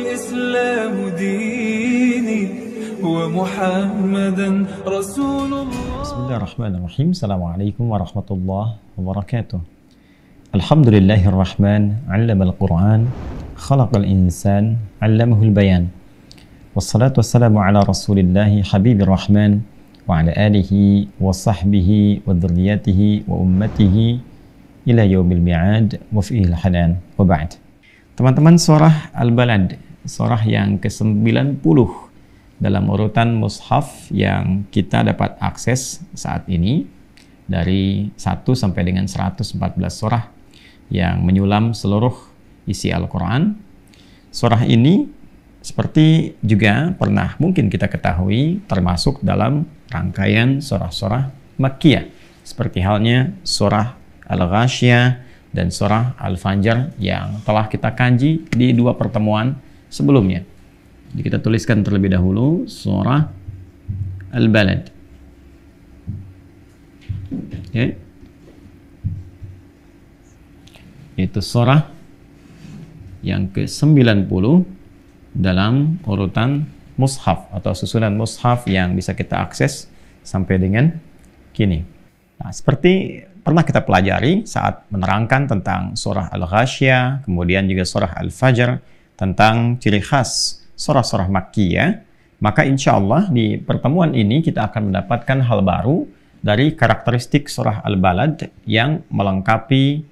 الإسلام ديني ومحمدا رسول الله. بسم الله الرحمن الرحيم. السلام عليكم ورحمة الله وبركاته. الحمد لله الرحمن علم القرآن خلق الإنسان علمه البيان والصلاة والسلام على رسول الله حبيب الرحمن وعلى آله وصحبه وذريته وأمته ila yaumil mi'ad wa fi'il hanan wa ba'd. Teman-teman, surah Al-Balad, surah yang ke-90 dalam urutan mushaf yang kita dapat akses saat ini, dari 1 sampai dengan 114 surah yang menyulam seluruh isi Al-Quran. Surah ini seperti juga pernah mungkin kita ketahui termasuk dalam rangkaian surah-surah Makkiyah, seperti halnya surah Al-Ghasyiyah dan surah Al-Fajr yang telah kita kaji di 2 pertemuan sebelumnya. Jadi kita tuliskan terlebih dahulu surah Al-Balad. Okay. Itu surah yang ke-90 dalam urutan mushaf atau susunan mushaf yang bisa kita akses sampai dengan kini. Nah, seperti pernah kita pelajari saat menerangkan tentang surah Al-Ghasyiyah, kemudian juga surah Al-Fajr, tentang ciri khas surah-surah Makkiyah, maka insya Allah di pertemuan ini kita akan mendapatkan hal baru dari karakteristik surah Al-Balad yang melengkapi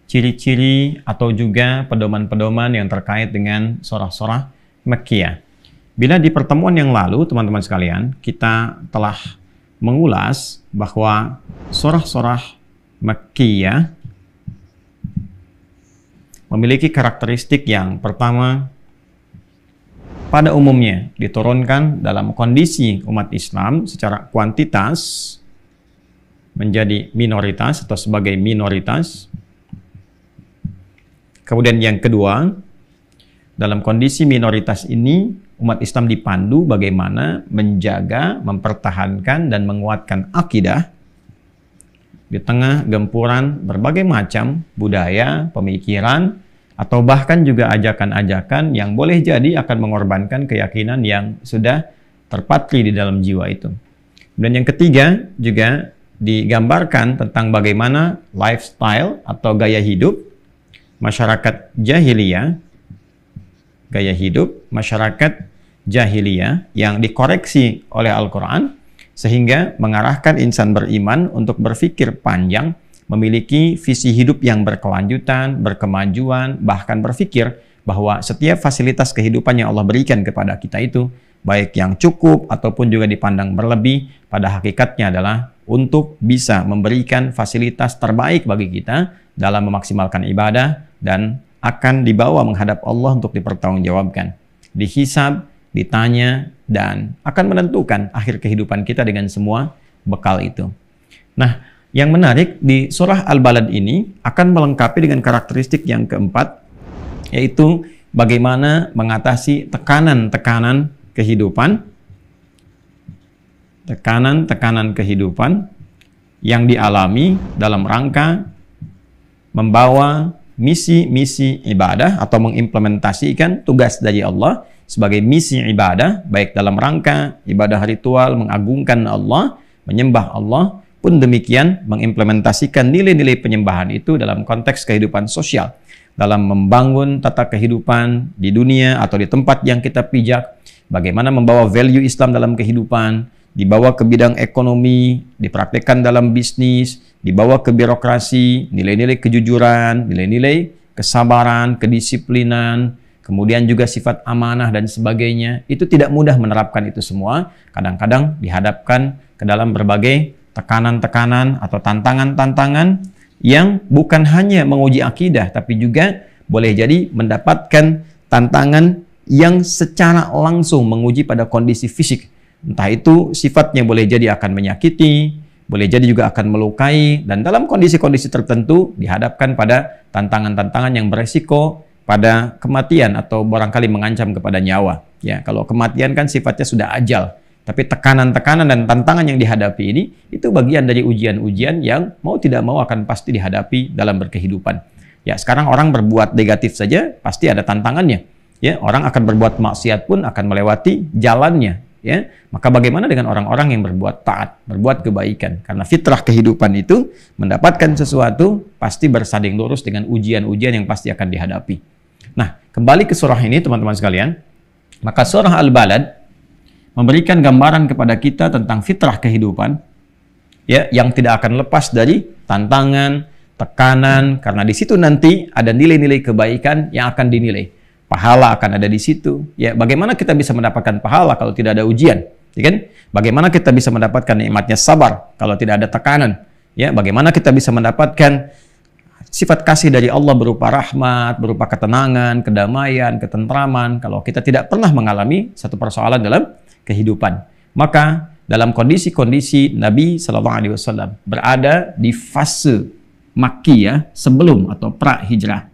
ciri-ciri atau juga pedoman-pedoman yang terkait dengan surah-surah Makkiyah. Bila di pertemuan yang lalu, teman-teman sekalian, kita telah mengulas bahwa surah-surah Makkiyah memiliki karakteristik yang pertama, pada umumnya diturunkan dalam kondisi umat Islam secara kuantitas menjadi minoritas atau sebagai minoritas. Kemudian yang kedua, dalam kondisi minoritas ini umat Islam dipandu bagaimana menjaga, mempertahankan dan menguatkan akidah di tengah gempuran berbagai macam budaya, pemikiran, atau bahkan juga ajakan-ajakan yang boleh jadi akan mengorbankan keyakinan yang sudah terpatri di dalam jiwa itu. Dan yang ketiga juga digambarkan tentang bagaimana lifestyle atau gaya hidup masyarakat jahiliyah, gaya hidup masyarakat jahiliyah yang dikoreksi oleh Al-Quran, sehingga mengarahkan insan beriman untuk berpikir panjang, memiliki visi hidup yang berkelanjutan, berkemajuan, bahkan berpikir bahwa setiap fasilitas kehidupan yang Allah berikan kepada kita itu, baik yang cukup ataupun juga dipandang berlebih, pada hakikatnya adalah untuk bisa memberikan fasilitas terbaik bagi kita dalam memaksimalkan ibadah dan akan dibawa menghadap Allah untuk dipertanggungjawabkan, dihisab, ditanya, dan akan menentukan akhir kehidupan kita dengan semua bekal itu. Nah, yang menarik di surah Al-Balad ini akan melengkapi dengan karakteristik yang keempat, yaitu bagaimana mengatasi tekanan-tekanan kehidupan, tekanan-tekanan kehidupan yang dialami dalam rangka membawa misi-misi ibadah atau mengimplementasikan tugas dari Allah sebagai misi ibadah, baik dalam rangka ibadah ritual mengagungkan Allah, menyembah Allah, pun demikian mengimplementasikan nilai-nilai penyembahan itu dalam konteks kehidupan sosial, dalam membangun tata kehidupan di dunia atau di tempat yang kita pijak, bagaimana membawa value Islam dalam kehidupan, dibawa ke bidang ekonomi, dipraktikkan dalam bisnis, dibawa ke birokrasi, nilai-nilai kejujuran, nilai-nilai kesabaran, kedisiplinan, kemudian juga sifat amanah dan sebagainya. Itu tidak mudah menerapkan itu semua. Kadang-kadang dihadapkan ke dalam berbagai tekanan-tekanan atau tantangan-tantangan yang bukan hanya menguji akidah, tapi juga boleh jadi mendapatkan tantangan yang secara langsung menguji pada kondisi fisik. Entah itu sifatnya boleh jadi akan menyakiti, boleh jadi juga akan melukai, dan dalam kondisi-kondisi tertentu dihadapkan pada tantangan-tantangan yang beresiko pada kematian atau barangkali mengancam kepada nyawa. Ya, kalau kematian kan sifatnya sudah ajal, tapi tekanan-tekanan dan tantangan yang dihadapi ini itu bagian dari ujian-ujian yang mau tidak mau akan pasti dihadapi dalam berkehidupan. Ya, sekarang orang berbuat negatif saja pasti ada tantangannya. ya, orang akan berbuat maksiat pun akan melewati jalannya, ya. Maka bagaimana dengan orang-orang yang berbuat taat, berbuat kebaikan? Karena fitrah kehidupan itu mendapatkan sesuatu pasti bersanding lurus dengan ujian-ujian yang pasti akan dihadapi. Nah, kembali ke surah ini teman-teman sekalian, maka surah Al-Balad memberikan gambaran kepada kita tentang fitrah kehidupan, ya, yang tidak akan lepas dari tantangan, tekanan, karena di situ nanti ada nilai-nilai kebaikan yang akan dinilai. Pahala akan ada di situ. Ya, bagaimana kita bisa mendapatkan pahala kalau tidak ada ujian? Ya kan? Bagaimana kita bisa mendapatkan nikmatnya sabar kalau tidak ada tekanan? Ya, bagaimana kita bisa mendapatkan sifat kasih dari Allah berupa rahmat, berupa ketenangan, kedamaian, ketentraman kalau kita tidak pernah mengalami satu persoalan dalam kehidupan? Maka dalam kondisi-kondisi Nabi Shallallahu Alaihi Wasallam berada di fase Makkiyah sebelum atau pra-hijrah,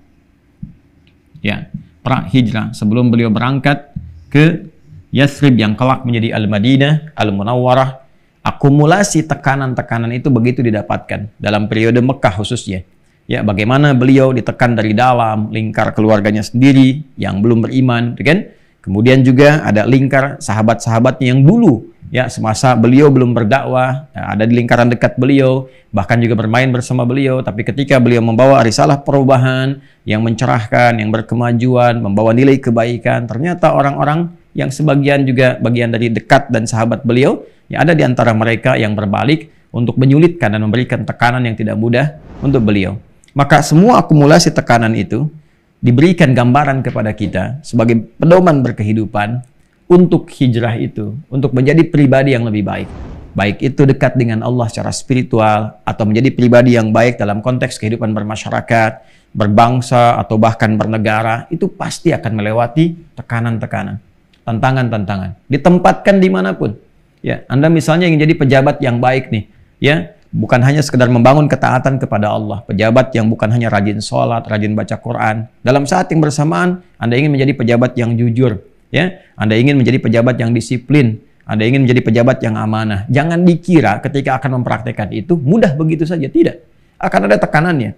ya, pra-hijrah, sebelum beliau berangkat ke Yathrib yang kelak menjadi Al-Madinah, Al-Munawwarah, akumulasi tekanan-tekanan itu begitu didapatkan dalam periode Mekah khususnya. Ya, bagaimana beliau ditekan dari dalam lingkar keluarganya sendiri yang belum beriman, kan? Kemudian juga ada lingkar sahabat-sahabatnya yang dulu, ya, semasa beliau belum berdakwah, ya, ada di lingkaran dekat beliau, bahkan juga bermain bersama beliau. Tapi ketika beliau membawa risalah perubahan yang mencerahkan, yang berkemajuan, membawa nilai kebaikan, ternyata orang-orang yang sebagian juga bagian dari dekat dan sahabat beliau, ya, ada di antara mereka yang berbalik untuk menyulitkan dan memberikan tekanan yang tidak mudah untuk beliau. Maka semua akumulasi tekanan itu diberikan gambaran kepada kita sebagai pedoman berkehidupan untuk hijrah itu, untuk menjadi pribadi yang lebih baik. Baik itu dekat dengan Allah secara spiritual, atau menjadi pribadi yang baik dalam konteks kehidupan bermasyarakat, berbangsa, atau bahkan bernegara, itu pasti akan melewati tekanan-tekanan, tantangan-tantangan. Ditempatkan dimanapun. Ya, Anda misalnya ingin jadi pejabat yang baik nih, ya, bukan hanya sekedar membangun ketaatan kepada Allah, pejabat yang bukan hanya rajin sholat, rajin baca Quran. Dalam saat yang bersamaan, Anda ingin menjadi pejabat yang jujur, ya, Anda ingin menjadi pejabat yang disiplin, Anda ingin menjadi pejabat yang amanah. Jangan dikira ketika akan mempraktekkan itu mudah begitu saja, tidak. Akan ada tekanannya.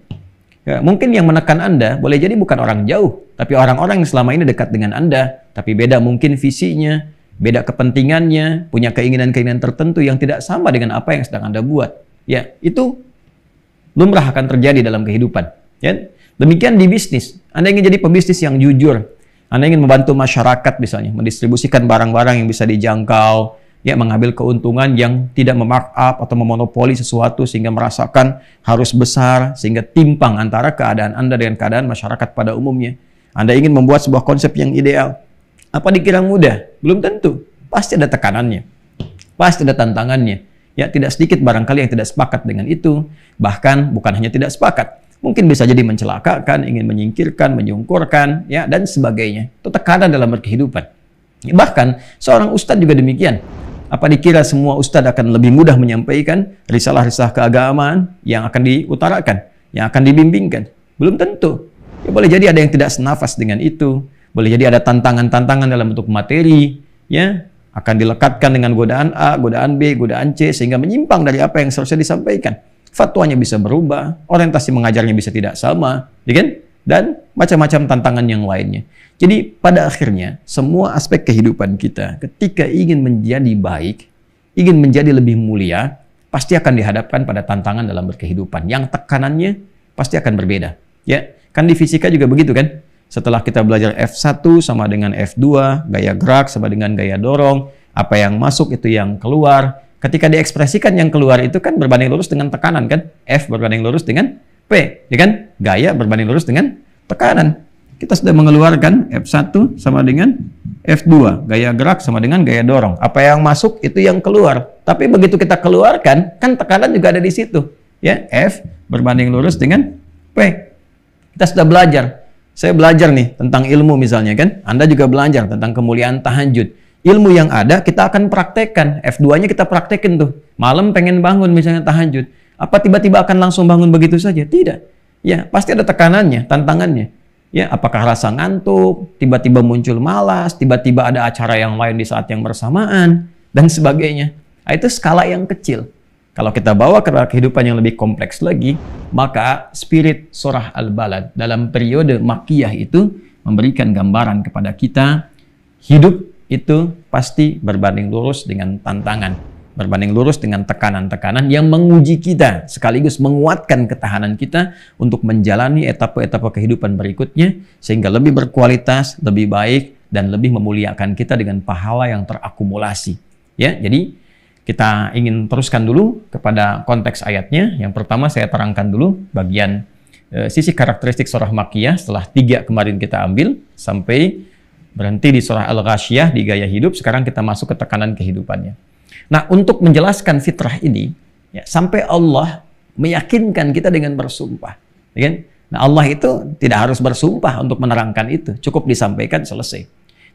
Ya, mungkin yang menekan Anda boleh jadi bukan orang jauh, tapi orang-orang yang selama ini dekat dengan Anda, tapi beda mungkin visinya, beda kepentingannya, punya keinginan-keinginan tertentu yang tidak sama dengan apa yang sedang Anda buat. Ya, itu lumrah akan terjadi dalam kehidupan. Ya, demikian di bisnis. Anda ingin jadi pebisnis yang jujur. Anda ingin membantu masyarakat misalnya, mendistribusikan barang-barang yang bisa dijangkau, ya, mengambil keuntungan yang tidak memarkup atau memonopoli sesuatu sehingga merasakan harus besar, sehingga timpang antara keadaan Anda dengan keadaan masyarakat pada umumnya. Anda ingin membuat sebuah konsep yang ideal. Apa dikira mudah? Belum tentu. Pasti ada tekanannya. Pasti ada tantangannya. Ya, tidak sedikit barangkali yang tidak sepakat dengan itu. Bahkan bukan hanya tidak sepakat, mungkin bisa jadi mencelakakan, ingin menyingkirkan, menyungkurkan, ya, dan sebagainya. Itu tekanan dalam berkehidupan. Bahkan seorang ustadz juga demikian. Apa dikira semua ustadz akan lebih mudah menyampaikan risalah-risalah keagamaan yang akan diutarakan, yang akan dibimbingkan? Belum tentu. Ya, boleh jadi ada yang tidak senafas dengan itu. Boleh jadi ada tantangan-tantangan dalam bentuk materi, ya, akan dilekatkan dengan godaan A, godaan B, godaan C, sehingga menyimpang dari apa yang seharusnya disampaikan. Fatwanya bisa berubah, orientasi mengajarnya bisa tidak sama, ya kan? Dan macam-macam tantangan yang lainnya. Jadi pada akhirnya, semua aspek kehidupan kita ketika ingin menjadi baik, ingin menjadi lebih mulia, pasti akan dihadapkan pada tantangan dalam berkehidupan. Yang tekanannya pasti akan berbeda. Ya, kan di fisika juga begitu kan? Setelah kita belajar F1 sama dengan F2, gaya gerak sama dengan gaya dorong, apa yang masuk itu yang keluar. Ketika diekspresikan yang keluar itu kan berbanding lurus dengan tekanan kan? F berbanding lurus dengan P, ya kan? Gaya berbanding lurus dengan tekanan. Kita sudah mengeluarkan F1 sama dengan F2, gaya gerak sama dengan gaya dorong. Apa yang masuk itu yang keluar. Tapi begitu kita keluarkan, kan tekanan juga ada di situ. Ya, F berbanding lurus dengan P. Kita sudah belajar. Saya belajar nih tentang ilmu misalnya kan. Anda juga belajar tentang kemuliaan tahajud. Ilmu yang ada kita akan praktekkan. F2-nya kita praktekin tuh. Malam pengen bangun misalnya tahajud. Apa tiba-tiba akan langsung bangun begitu saja? Tidak. Ya, pasti ada tekanannya, tantangannya. Ya, apakah rasa ngantuk, tiba-tiba muncul malas, tiba-tiba ada acara yang lain di saat yang bersamaan, dan sebagainya. Nah, itu skala yang kecil. Kalau kita bawa ke kehidupan yang lebih kompleks lagi, maka spirit surah Al-Balad dalam periode Makkiyah itu memberikan gambaran kepada kita, hidup itu pasti berbanding lurus dengan tantangan, berbanding lurus dengan tekanan-tekanan yang menguji kita, sekaligus menguatkan ketahanan kita untuk menjalani etapa-etapa kehidupan berikutnya, sehingga lebih berkualitas, lebih baik, dan lebih memuliakan kita dengan pahala yang terakumulasi. Ya, jadi kita ingin teruskan dulu kepada konteks ayatnya. Yang pertama saya terangkan dulu bagian sisi karakteristik surah Makkiyah setelah 3 kemarin kita ambil sampai berhenti di surah Al-Ghasyiyah di gaya hidup. Sekarang kita masuk ke tekanan kehidupannya. Nah, untuk menjelaskan fitrah ini, ya, sampai Allah meyakinkan kita dengan bersumpah. Ya kan? Nah, Allah itu tidak harus bersumpah untuk menerangkan itu. Cukup disampaikan, selesai.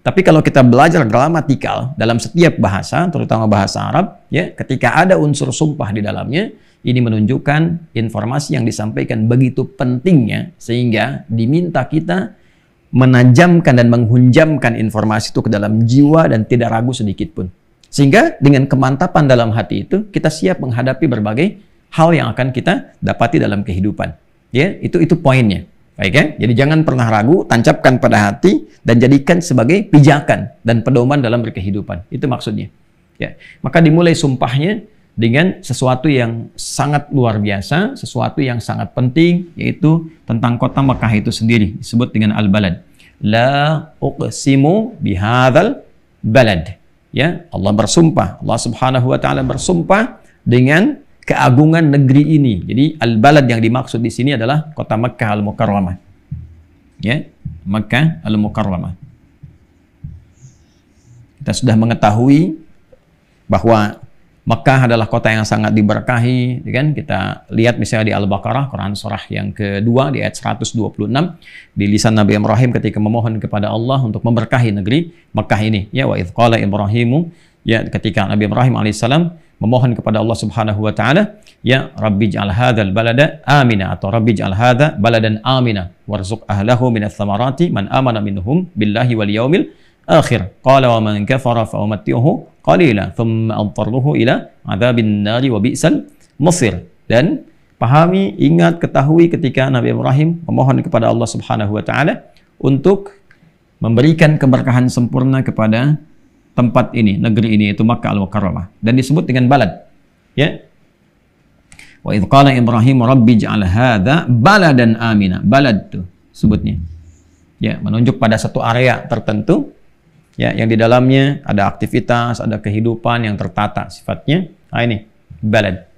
Tapi kalau kita belajar gramatikal dalam setiap bahasa, terutama bahasa Arab, ya, ketika ada unsur sumpah di dalamnya, ini menunjukkan informasi yang disampaikan begitu pentingnya, sehingga diminta kita menajamkan dan menghunjamkan informasi itu ke dalam jiwa dan tidak ragu sedikit pun. Sehingga dengan kemantapan dalam hati itu, kita siap menghadapi berbagai hal yang akan kita dapati dalam kehidupan. Ya, itu poinnya. Baik ya? Jadi jangan pernah ragu, tancapkan pada hati dan jadikan sebagai pijakan dan pedoman dalam berkehidupan. Itu maksudnya. Ya. Maka dimulai sumpahnya dengan sesuatu yang sangat luar biasa, sesuatu yang sangat penting, yaitu tentang kota Mekah itu sendiri, disebut dengan al-balad. La uqsimu bihadzal balad. Ya, Allah bersumpah, Allah Subhanahu wa taala bersumpah dengan keagungan negeri ini. Jadi al-balad yang dimaksud di sini adalah kota Makkah al-Mukarramah. Ya, Makkah al-Mukarramah. Kita sudah mengetahui bahwa Makkah adalah kota yang sangat diberkahi, kan? Kita lihat misalnya di Al-Baqarah, Quran surah yang kedua di ayat 126, di lisan Nabi Ibrahim ketika memohon kepada Allah untuk memberkahi negeri Makkah ini. Ya, wa idz qala Ibrahimu, ya, ketika Nabi Ibrahim alaihissalam memohon kepada Allah Subhanahu wa taala, ya Rabbi ij'al hadzal balada amina, atau Rabbi ij'al hadza baladan amina warzuq ahlahu minats tsamarati man amana minhum billahi wal yaumil akhir. Qala wa man kafara fa umatti'uhu qalila thumma adtarruhu ila adzabin nari wa bi'sal masir. Dan pahami, ingat, ketahui ketika Nabi Ibrahim memohon kepada Allah Subhanahu wa taala untuk memberikan keberkahan sempurna kepada tempat ini, negeri ini, yaitu Makkah al-Mukarramah, dan disebut dengan balad. Ya. Wa idz qala Ibrahim rabbi ij'al hadza baladan amina. Balad itu sebutnya. Ya, menunjuk pada satu area tertentu, ya, yang di dalamnya ada aktivitas, ada kehidupan yang tertata sifatnya. Nah, ini balad.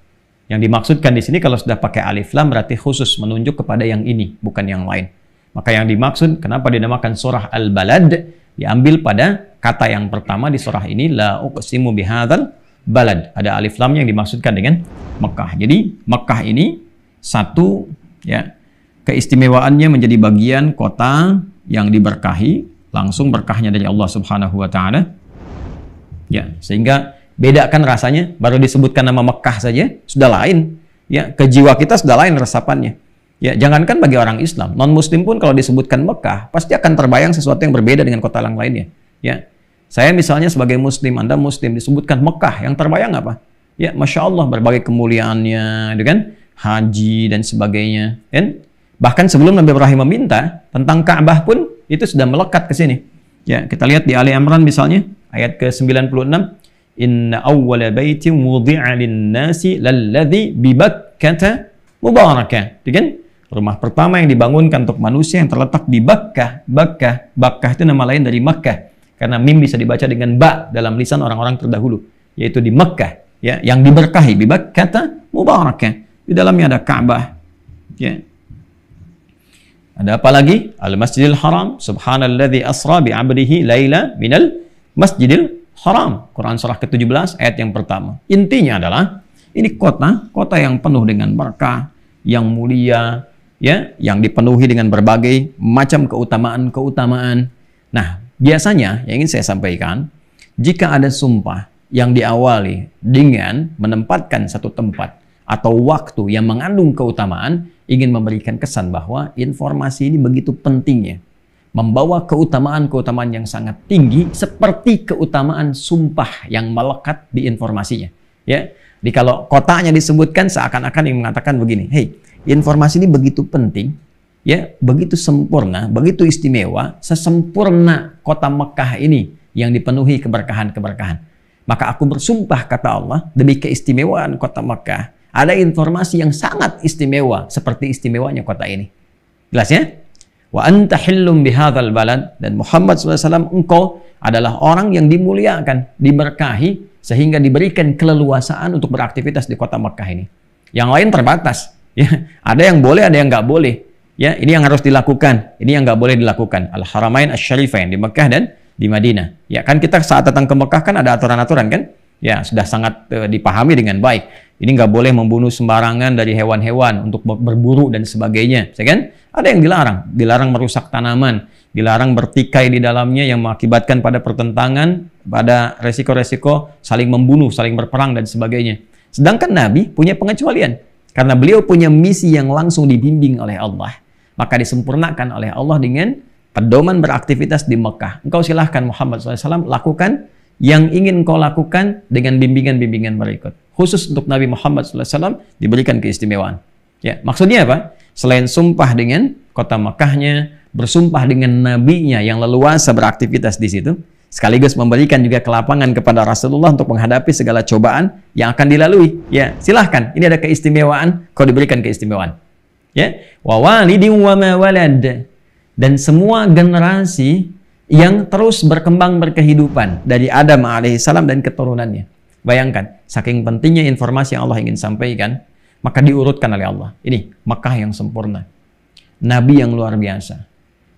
Yang dimaksudkan di sini kalau sudah pakai alif lam berarti khusus menunjuk kepada yang ini, bukan yang lain. Maka yang dimaksud kenapa dinamakan surah Al-Balad diambil pada kata yang pertama di surah ini, la uqsimu bihadzal balad. Ada alif lam yang dimaksudkan dengan Mekah. Jadi Mekah ini satu, ya, keistimewaannya menjadi bagian kota yang diberkahi, langsung berkahnya dari Allah Subhanahu wa taala. Ya, sehingga bedakan rasanya, baru disebutkan nama Mekah saja sudah lain. Ya, ke jiwa kita sudah lain resapannya. Ya, jangankan bagi orang Islam, non-muslim pun kalau disebutkan Mekah pasti akan terbayang sesuatu yang berbeda dengan kota yang lainnya. Ya, saya misalnya sebagai muslim, Anda muslim, disebutkan Mekah, yang terbayang apa? Ya, Masya Allah, berbagai kemuliaannya, kan? Haji dan sebagainya. Kan? Bahkan sebelum Nabi Ibrahim meminta tentang Ka'bah pun itu sudah melekat ke sini. Ya, kita lihat di Ali Imran misalnya, ayat ke-96, Inna awwala baitin wudi'a lin-nasi lalladzi bi Bakkah mubarakah. Kan? Rumah pertama yang dibangunkan untuk manusia yang terletak di Bakkah. Bakkah itu nama lain dari Makkah. Karena mim bisa dibaca dengan ba dalam lisan orang-orang terdahulu, yaitu di Makkah, ya, yang diberkahi, bi Bakkah mubarakah. Di dalamnya ada Ka'bah. Ya. Ada apa lagi? Al-Masjidil Haram, subhanalladzi asra bi 'abdihi laila minal Masjidil Haram. Quran surah ke-17 ayat yang pertama. Intinya adalah ini kota yang penuh dengan berkah, yang mulia, ya, yang dipenuhi dengan berbagai macam keutamaan-keutamaan. Nah, biasanya yang ingin saya sampaikan, jika ada sumpah yang diawali dengan menempatkan satu tempat atau waktu yang mengandung keutamaan, ingin memberikan kesan bahwa informasi ini begitu pentingnya, membawa keutamaan-keutamaan yang sangat tinggi seperti keutamaan sumpah yang melekat di informasinya. Ya, jadi kalau kotanya disebutkan seakan-akan yang mengatakan begini, hey, informasi ini begitu penting, ya begitu sempurna, begitu istimewa, sesempurna kota Mekah ini yang dipenuhi keberkahan-keberkahan. Maka aku bersumpah, kata Allah, demi keistimewaan kota Mekah, ada informasi yang sangat istimewa seperti istimewanya kota ini. Jelas ya? Wa anta hillum bihadzal balad, dan Muhammad SAW, engkau adalah orang yang dimuliakan, diberkahi, sehingga diberikan keleluasaan untuk beraktivitas di kota Mekah ini. Yang lain terbatas, ya. Ada yang boleh, ada yang nggak boleh. Ya, ini yang harus dilakukan, ini yang nggak boleh dilakukan. Al-Haramain Asy-Syarifain di Mekah dan di Madinah. Ya kan kita saat datang ke Mekah kan ada aturan-aturan kan? Ya sudah sangat dipahami dengan baik. Ini nggak boleh membunuh sembarangan dari hewan-hewan untuk berburu dan sebagainya. Ya kan? Ada yang dilarang merusak tanaman, dilarang bertikai di dalamnya yang mengakibatkan pada pertentangan, pada resiko-resiko saling membunuh, saling berperang dan sebagainya. Sedangkan Nabi punya pengecualian karena beliau punya misi yang langsung dibimbing oleh Allah. Maka disempurnakan oleh Allah dengan pedoman beraktivitas di Mekah. Engkau silahkan Muhammad SAW lakukan yang ingin kau lakukan dengan bimbingan-bimbingan berikut. Khusus untuk Nabi Muhammad SAW diberikan keistimewaan. Ya, maksudnya apa? Selain sumpah dengan kota Mekahnya, bersumpah dengan nabinya yang leluasa beraktivitas di situ, sekaligus memberikan juga kelapangan kepada Rasulullah untuk menghadapi segala cobaan yang akan dilalui. Ya, silahkan. Ini ada keistimewaan, kau diberikan keistimewaan. Ya, wa walidin wa ma walad, dan semua generasi yang terus berkembang berkehidupan dari Adam alaihissalam dan keturunannya. Bayangkan, saking pentingnya informasi yang Allah ingin sampaikan, maka diurutkan oleh Allah. Ini Mekah yang sempurna, Nabi yang luar biasa,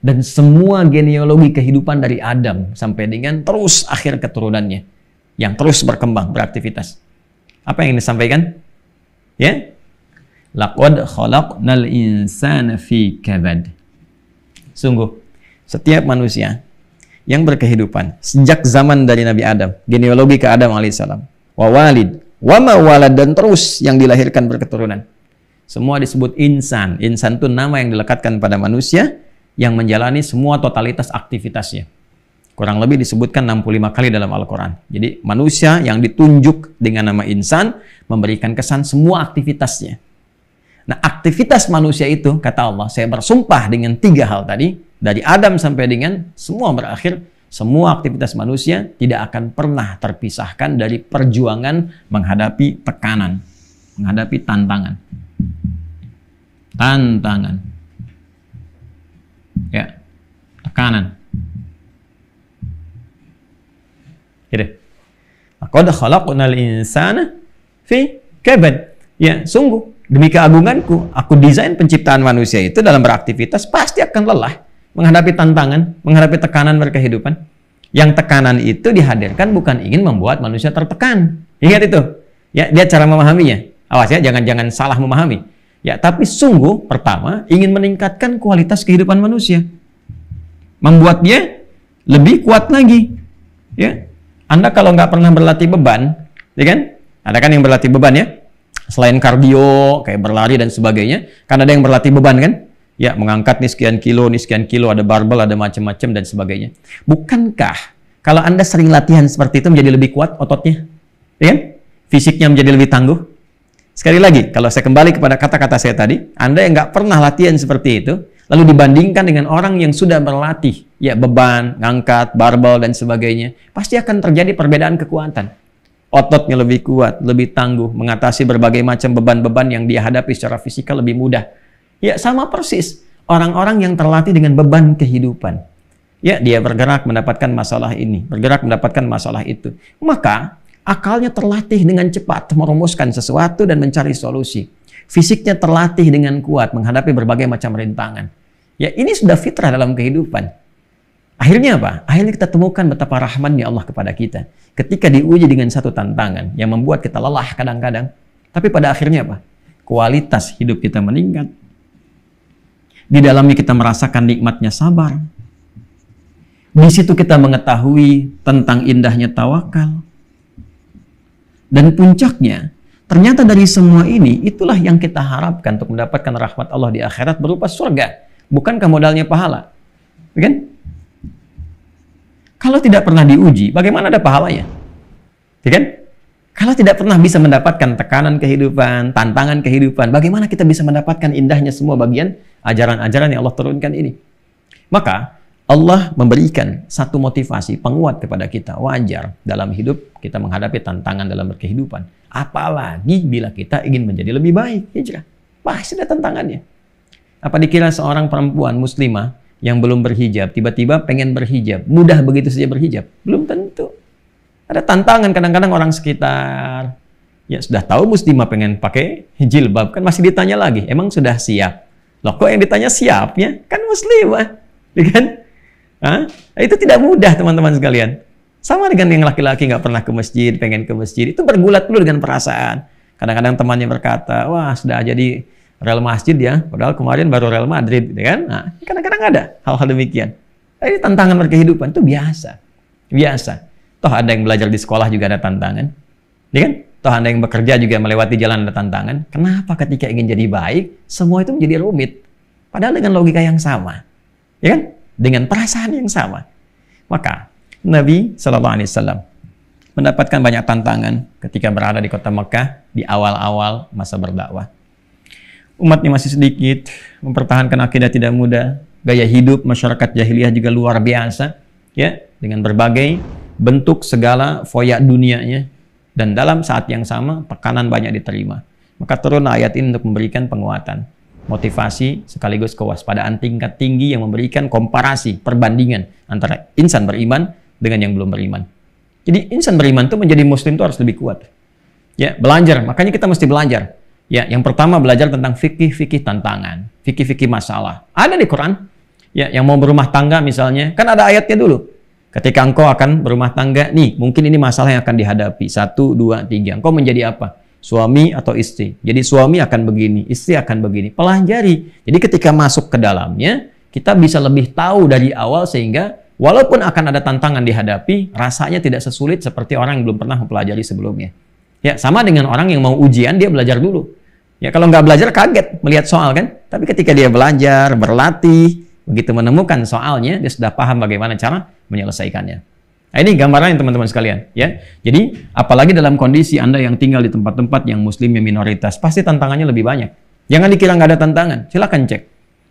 dan semua genealogi kehidupan dari Adam sampai dengan terus akhir keturunannya yang terus berkembang beraktivitas. Apa yang disampaikan? Ya, laqad khalaqnal insana fi kabad. Sungguh, setiap manusia yang berkehidupan sejak zaman dari Nabi Adam, genealogi ke Adam alaihissalam, wa walid, wa ma walad, dan terus yang dilahirkan berketurunan, semua disebut insan. Insan itu nama yang dilekatkan pada manusia yang menjalani semua totalitas aktivitasnya. Kurang lebih disebutkan 65 kali dalam Al-Quran. Jadi manusia yang ditunjuk dengan nama insan memberikan kesan semua aktivitasnya. Nah, aktivitas manusia itu, kata Allah, saya bersumpah dengan 3 hal tadi, dari Adam sampai dengan semua berakhir, semua aktivitas manusia tidak akan pernah terpisahkan dari perjuangan menghadapi tekanan, menghadapi tantangan. Tantangan. Ya, tekanan. Gitu. Laqad khalaqnal insana fi kabad. Ya, sungguh demi keagunganku, aku desain penciptaan manusia itu dalam beraktivitas pasti akan lelah, menghadapi tantangan, menghadapi tekanan berkehidupan. Yang tekanan itu dihadirkan bukan ingin membuat manusia tertekan. Ingat itu. Ya, dia cara memahaminya. Awas ya, jangan salah memahami. Ya, tapi sungguh pertama ingin meningkatkan kualitas kehidupan manusia. Membuat dia lebih kuat lagi. Ya. Anda kalau nggak pernah berlatih beban, ya kan? Ada kan yang berlatih beban ya? Selain kardio, kayak berlari dan sebagainya, kan ada yang berlatih beban kan? Ya, mengangkat nih sekian kilo, ada barbel, ada macam-macam dan sebagainya. Bukankah kalau Anda sering latihan seperti itu menjadi lebih kuat ototnya? Ya kan? Fisiknya menjadi lebih tangguh? Sekali lagi, kalau saya kembali kepada kata-kata saya tadi, Anda yang nggak pernah latihan seperti itu, lalu dibandingkan dengan orang yang sudah berlatih, ya beban, ngangkat, barbel dan sebagainya, pasti akan terjadi perbedaan kekuatan. Ototnya lebih kuat, lebih tangguh, mengatasi berbagai macam beban-beban yang dia hadapi secara fisikal lebih mudah. Ya, sama persis orang-orang yang terlatih dengan beban kehidupan. Ya, dia bergerak mendapatkan masalah ini, bergerak mendapatkan masalah itu. Maka, akalnya terlatih dengan cepat merumuskan sesuatu dan mencari solusi. Fisiknya terlatih dengan kuat menghadapi berbagai macam rintangan. Ya, ini sudah fitrah dalam kehidupan. Akhirnya apa? Akhirnya kita temukan betapa rahmannya Allah kepada kita. Ketika diuji dengan satu tantangan yang membuat kita lelah kadang-kadang. Tapi pada akhirnya apa? Kualitas hidup kita meningkat. Di dalamnya kita merasakan nikmatnya sabar. Di situ kita mengetahui tentang indahnya tawakal. Dan puncaknya, ternyata dari semua ini, itulah yang kita harapkan untuk mendapatkan rahmat Allah di akhirat berupa surga. Bukankah modalnya pahala? Kan? Kalau tidak pernah diuji, bagaimana ada pahalanya? Ya kan? Kalau tidak pernah bisa mendapatkan tekanan kehidupan, tantangan kehidupan, bagaimana kita bisa mendapatkan indahnya semua bagian ajaran-ajaran yang Allah turunkan ini? Maka Allah memberikan satu motivasi, penguat kepada kita. Wajar dalam hidup kita menghadapi tantangan dalam berkehidupan. Apalagi bila kita ingin menjadi lebih baik, hijrah. Pasti ada tantangannya. Apa dikira seorang perempuan muslimah yang belum berhijab, tiba-tiba pengen berhijab, mudah begitu saja berhijab? Belum tentu. Ada tantangan kadang-kadang orang sekitar. Ya sudah tahu muslimah pengen pakai jilbab, kan masih ditanya lagi, emang sudah siap? Loh kok yang ditanya siapnya? Kan muslimah. Kan? Itu tidak mudah teman-teman sekalian. Sama dengan yang laki-laki nggak pernah ke masjid, pengen ke masjid, itu bergulat dulu dengan perasaan. Kadang-kadang temannya berkata, wah sudah jadi Real Masjid ya, padahal kemarin baru Real Madrid, gitu kan? Nah, kadang-kadang ada hal-hal demikian. Ini tantangan berkehidupan itu biasa, biasa. Toh ada yang belajar di sekolah juga ada tantangan, ya kan? Toh ada yang bekerja juga melewati jalan ada tantangan. Kenapa ketika ingin jadi baik, semua itu menjadi rumit? Padahal dengan logika yang sama, ya kan? Dengan perasaan yang sama. Maka Nabi SAW mendapatkan banyak tantangan ketika berada di kota Mekah di awal-awal masa berdakwah. Umatnya masih sedikit, mempertahankan akidah tidak mudah, gaya hidup masyarakat jahiliyah juga luar biasa, ya, dengan berbagai bentuk segala foya dunianya, dan dalam saat yang sama tekanan banyak diterima. Maka turun ayat ini untuk memberikan penguatan, motivasi sekaligus kewaspadaan tingkat tinggi yang memberikan komparasi, perbandingan antara insan beriman dengan yang belum beriman. Jadi insan beriman itu menjadi muslim itu harus lebih kuat. Ya, belajar, makanya kita mesti belajar. Ya, yang pertama belajar tentang fikih-fikih tantangan, fikih-fikih masalah. Ada di Quran. Ya, yang mau berumah tangga misalnya, kan ada ayatnya dulu. Ketika engkau akan berumah tangga, nih, mungkin ini masalah yang akan dihadapi. 1, 2, 3. Engkau menjadi apa? Suami atau istri. Jadi suami akan begini, istri akan begini. Pelajari. Jadi ketika masuk ke dalamnya, kita bisa lebih tahu dari awal sehingga walaupun akan ada tantangan dihadapi, rasanya tidak sesulit seperti orang yang belum pernah mempelajari sebelumnya. Ya, sama dengan orang yang mau ujian, dia belajar dulu. Ya, kalau nggak belajar kaget melihat soal kan. Tapi ketika dia belajar, berlatih, begitu menemukan soalnya, dia sudah paham bagaimana cara menyelesaikannya. Nah, ini gambaran teman-teman sekalian, ya. Jadi, apalagi dalam kondisi Anda yang tinggal di tempat-tempat yang muslimnya minoritas, pasti tantangannya lebih banyak. Jangan dikira nggak ada tantangan, silakan cek.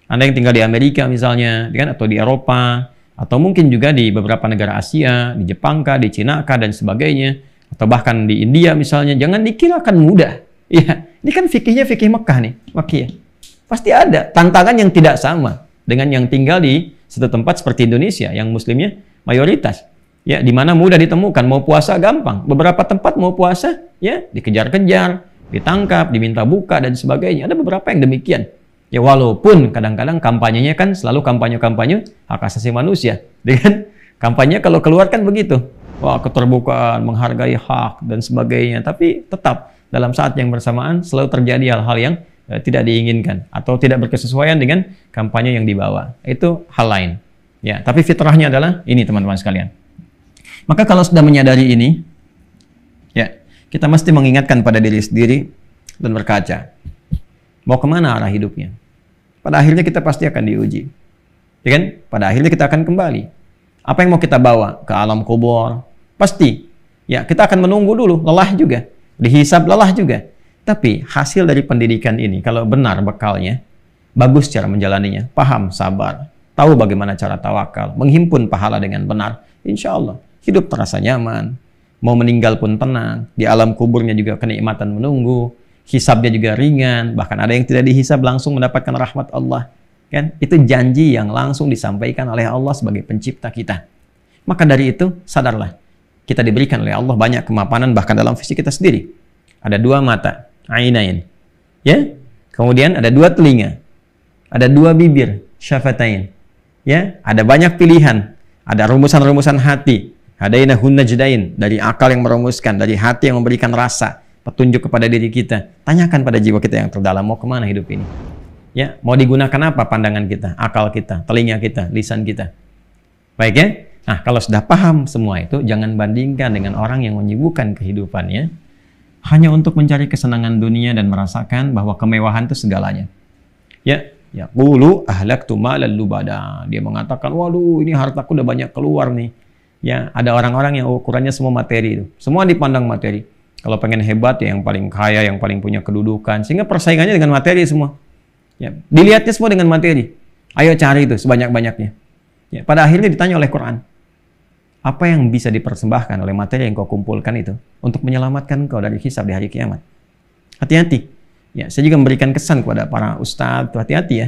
Anda yang tinggal di Amerika misalnya, kan, atau di Eropa, atau mungkin juga di beberapa negara Asia, di Jepang kah, di Cina kah, dan sebagainya, atau bahkan di India misalnya, jangan dikira akan mudah. Ya, ini kan fikihnya fikih Mekah nih, Makkiyah. Pasti ada tantangan yang tidak sama dengan yang tinggal di satu tempat seperti Indonesia, yang muslimnya mayoritas. Ya, di mana mudah ditemukan, mau puasa gampang. Beberapa tempat mau puasa, ya, dikejar-kejar, ditangkap, diminta buka, dan sebagainya. Ada beberapa yang demikian. Ya, walaupun kadang-kadang kampanyenya kan selalu kampanye-kampanye hak asasi manusia. Dengan kampanye kalau keluar kan begitu. Wah, keterbukaan, menghargai hak, dan sebagainya. Tapi tetap, dalam saat yang bersamaan selalu terjadi hal-hal yang tidak diinginkan. Atau tidak berkesesuaian dengan kampanye yang dibawa. Itu hal lain. Ya, tapi fitrahnya adalah ini teman-teman sekalian. Maka kalau sudah menyadari ini, ya, kita mesti mengingatkan pada diri sendiri dan berkaca. Mau kemana arah hidupnya? Pada akhirnya kita pasti akan diuji. Ya kan? Pada akhirnya kita akan kembali. Apa yang mau kita bawa ke alam kubur? Pasti. Ya, kita akan menunggu dulu, lelah juga. Dihisab lelah juga. Tapi hasil dari pendidikan ini, kalau benar bekalnya, bagus cara menjalaninya, paham, sabar, tahu bagaimana cara tawakal, menghimpun pahala dengan benar, insya Allah hidup terasa nyaman, mau meninggal pun tenang, di alam kuburnya juga kenikmatan menunggu, hisabnya juga ringan, bahkan ada yang tidak dihisab langsung mendapatkan rahmat Allah. Kan? Itu janji yang langsung disampaikan oleh Allah sebagai pencipta kita. Maka dari itu, sadarlah, kita diberikan oleh Allah banyak kemapanan bahkan dalam fisik kita sendiri. Ada 2 mata, ainain, ya. Kemudian ada 2 telinga, ada 2 bibir, syafatain, ya. Ada banyak pilihan, ada rumusan-rumusan hati. Hadainahun najdain, dari akal yang merumuskan, dari hati yang memberikan rasa, petunjuk kepada diri kita. Tanyakan pada jiwa kita yang terdalam, mau kemana hidup ini? Ya, mau digunakan apa pandangan kita, akal kita, telinga kita, lisan kita? Baik ya? Nah, kalau sudah paham semua itu, jangan bandingkan dengan orang yang menyibukkan kehidupannya hanya untuk mencari kesenangan dunia dan merasakan bahwa kemewahan itu segalanya. Ya, ya, qulu ahlaktu malan lubada. Dia mengatakan, waduh, ini hartaku udah banyak keluar nih. Ya, ada orang-orang yang ukurannya semua materi itu. Semua dipandang materi. Kalau pengen hebat ya yang paling kaya, yang paling punya kedudukan, sehingga persaingannya dengan materi semua. Ya, dilihatnya semua dengan materi. Ayo cari itu sebanyak-banyaknya. Ya, pada akhirnya ditanya oleh Quran, apa yang bisa dipersembahkan oleh materi yang kau kumpulkan itu untuk menyelamatkan kau dari hisab di hari kiamat? Hati-hati. Ya, saya juga memberikan kesan kepada para ustadz, hati-hati ya.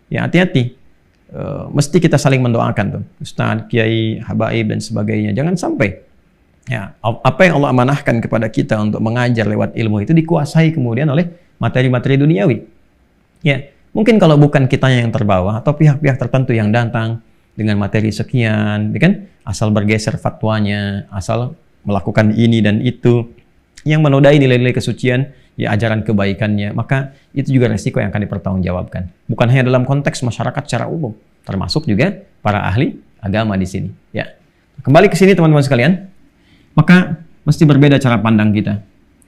Ya, hati-hati. Mesti kita saling mendoakan tuh, ustadz, kiai, habaib dan sebagainya. Jangan sampai ya apa yang Allah amanahkan kepada kita untuk mengajar lewat ilmu itu dikuasai kemudian oleh materi-materi duniawi. Ya, mungkin kalau bukan kitanya yang terbawa atau pihak-pihak tertentu yang datang dengan materi sekian, ya kan? Asal bergeser fatwanya, asal melakukan ini dan itu yang menodai nilai-nilai kesucian, ya ajaran kebaikannya, maka itu juga resiko yang akan dipertanggungjawabkan. Bukan hanya dalam konteks masyarakat secara umum, termasuk juga para ahli agama di sini. Ya, kembali ke sini teman-teman sekalian, maka mesti berbeda cara pandang kita.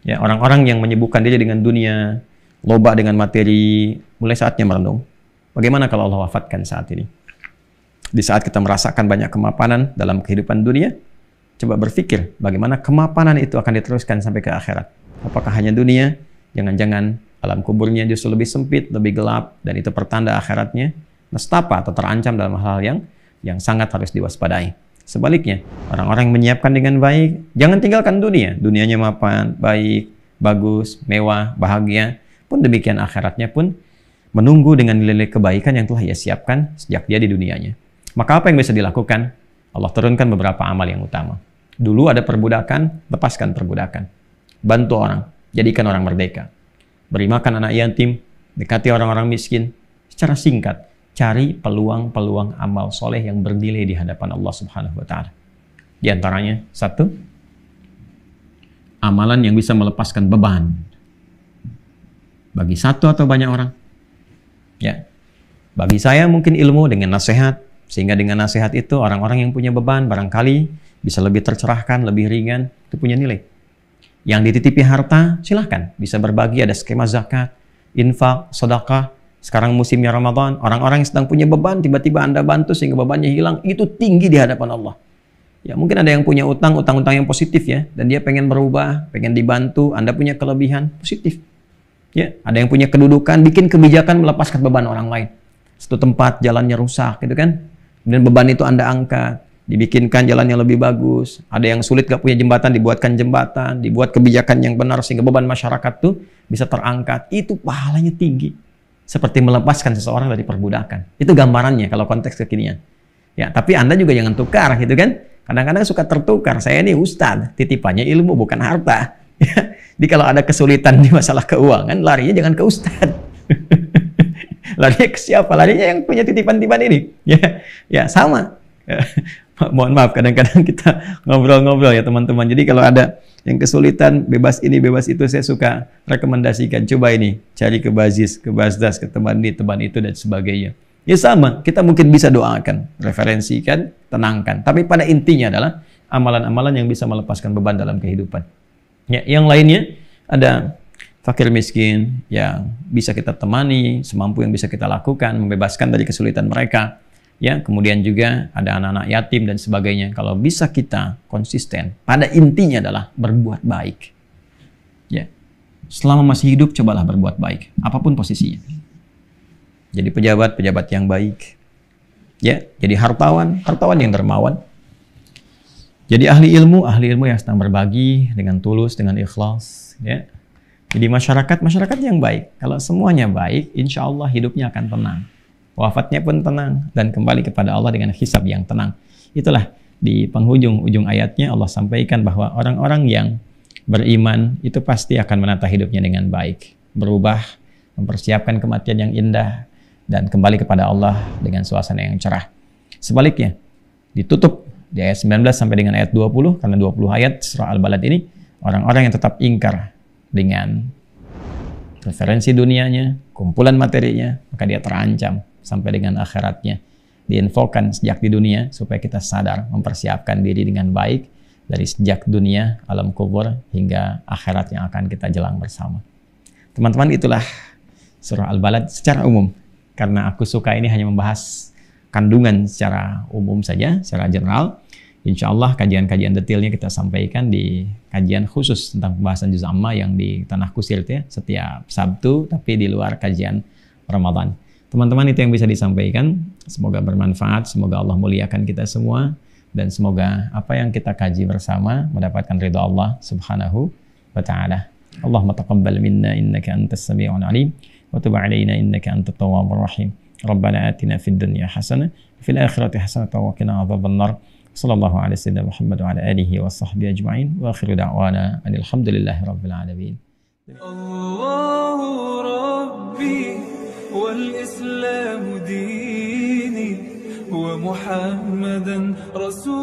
Ya, orang-orang yang menyibukkan diri dengan dunia, loba dengan materi, mulai saatnya merenung. Bagaimana kalau Allah wafatkan saat ini? Di saat kita merasakan banyak kemapanan dalam kehidupan dunia, coba berpikir bagaimana kemapanan itu akan diteruskan sampai ke akhirat. Apakah hanya dunia? Jangan-jangan alam kuburnya justru lebih sempit, lebih gelap, dan itu pertanda akhiratnya nestapa atau terancam dalam hal yang sangat harus diwaspadai. Sebaliknya, orang-orang yang menyiapkan dengan baik, jangan tinggalkan dunia. Dunianya mapan, baik, bagus, mewah, bahagia. Pun demikian akhiratnya pun menunggu dengan nilai-nilai kebaikan yang telah ia siapkan sejak dia di dunianya. Maka apa yang bisa dilakukan? Allah turunkan beberapa amal yang utama. Dulu ada perbudakan, lepaskan perbudakan. Bantu orang, jadikan orang merdeka. Beri makan anak yatim, dekati orang-orang miskin. Secara singkat, cari peluang-peluang amal soleh yang bernilai di hadapan Allah Subhanahu wa Ta'ala. Di antaranya, satu, amalan yang bisa melepaskan beban bagi satu atau banyak orang. Ya, bagi saya mungkin ilmu dengan nasihat, sehingga dengan nasihat itu orang-orang yang punya beban barangkali bisa lebih tercerahkan, lebih ringan, itu punya nilai. Yang dititipi harta, silahkan. Bisa berbagi, ada skema zakat, infak, sedekah. Sekarang musimnya Ramadan, orang-orang yang sedang punya beban, tiba-tiba Anda bantu sehingga bebannya hilang, itu tinggi di hadapan Allah. Ya, mungkin ada yang punya utang-utang yang positif ya, dan dia pengen berubah, pengen dibantu, Anda punya kelebihan, positif. Ya, ada yang punya kedudukan, bikin kebijakan melepaskan beban orang lain. Satu tempat jalannya rusak, gitu kan? Dan beban itu Anda angkat, dibikinkan jalan yang lebih bagus. Ada yang sulit gak punya jembatan, dibuatkan jembatan, dibuat kebijakan yang benar sehingga beban masyarakat tuh bisa terangkat. Itu pahalanya tinggi. Seperti melepaskan seseorang dari perbudakan. Itu gambarannya kalau konteks kekinian. Ya, tapi Anda juga jangan tukar, gitu kan? Kadang-kadang suka tertukar. Saya ini ustadz, titipannya ilmu bukan harta. Ya. Jadi kalau ada kesulitan di masalah keuangan, larinya jangan ke ustadz. Larinya ke siapa? Larinya yang punya titipan-titipan ini. Ya, sama. Mohon maaf, kadang-kadang kita ngobrol-ngobrol ya teman-teman. Jadi kalau ada yang kesulitan, bebas ini, bebas itu, saya suka rekomendasikan. Coba ini, cari ke Bazis, ke Bazdas, ke teman ini, teman itu, dan sebagainya. Ya sama, kita mungkin bisa doakan, referensikan, tenangkan. Tapi pada intinya adalah amalan-amalan yang bisa melepaskan beban dalam kehidupan. Ya, yang lainnya ada fakir miskin yang bisa kita temani, semampu yang bisa kita lakukan, membebaskan dari kesulitan mereka. Ya, kemudian juga ada anak-anak yatim dan sebagainya. Kalau bisa kita konsisten, pada intinya adalah berbuat baik. Ya, selama masih hidup cobalah berbuat baik, apapun posisinya. Jadi pejabat yang baik. Ya, jadi hartawan yang dermawan. Jadi ahli ilmu yang sedang berbagi dengan tulus, dengan ikhlas. Ya. Jadi masyarakat yang baik. Kalau semuanya baik, insya Allah hidupnya akan tenang. Wafatnya pun tenang dan kembali kepada Allah dengan hisab yang tenang. Itulah di penghujung ayatnya Allah sampaikan bahwa orang-orang yang beriman itu pasti akan menata hidupnya dengan baik, berubah, mempersiapkan kematian yang indah dan kembali kepada Allah dengan suasana yang cerah. Sebaliknya, ditutup di ayat 19 sampai dengan ayat 20, karena 20 ayat surah Al-Balad ini orang-orang yang tetap ingkar dengan referensi dunianya, kumpulan materinya, maka dia terancam sampai dengan akhiratnya. Diinfokan sejak di dunia supaya kita sadar mempersiapkan diri dengan baik dari sejak dunia, alam kubur hingga akhirat yang akan kita jelang bersama. Teman-teman, itulah surah Al-Balad secara umum. Karena aku suka ini hanya membahas kandungan secara umum saja, secara general. Insya Allah kajian-kajian detailnya kita sampaikan di kajian khusus tentang pembahasan juz amma yang di Tanah Kusir ya, setiap Sabtu tapi di luar kajian Ramadan. Teman-teman, itu yang bisa disampaikan. Semoga bermanfaat, semoga Allah muliakan kita semua, dan semoga apa yang kita kaji bersama mendapatkan ridha Allah Subhanahu wa ta'ala. Allahumma taqabbal minna innaka antas sami'ul alim wa tub 'alaina innaka antat tawwabur rahim. Rabbana atina fid dunya hasanah wa fil akhirati hasanah wa qina adzabannar. Sallallahu ala sayyidina Muhammad wa ala alihi wa sahbihi ajma'in wa akhiru da'wana alhamdulillahi rabbil alamin. Allahu Rabbi wal Islamu dini wa Muhammadan Rasul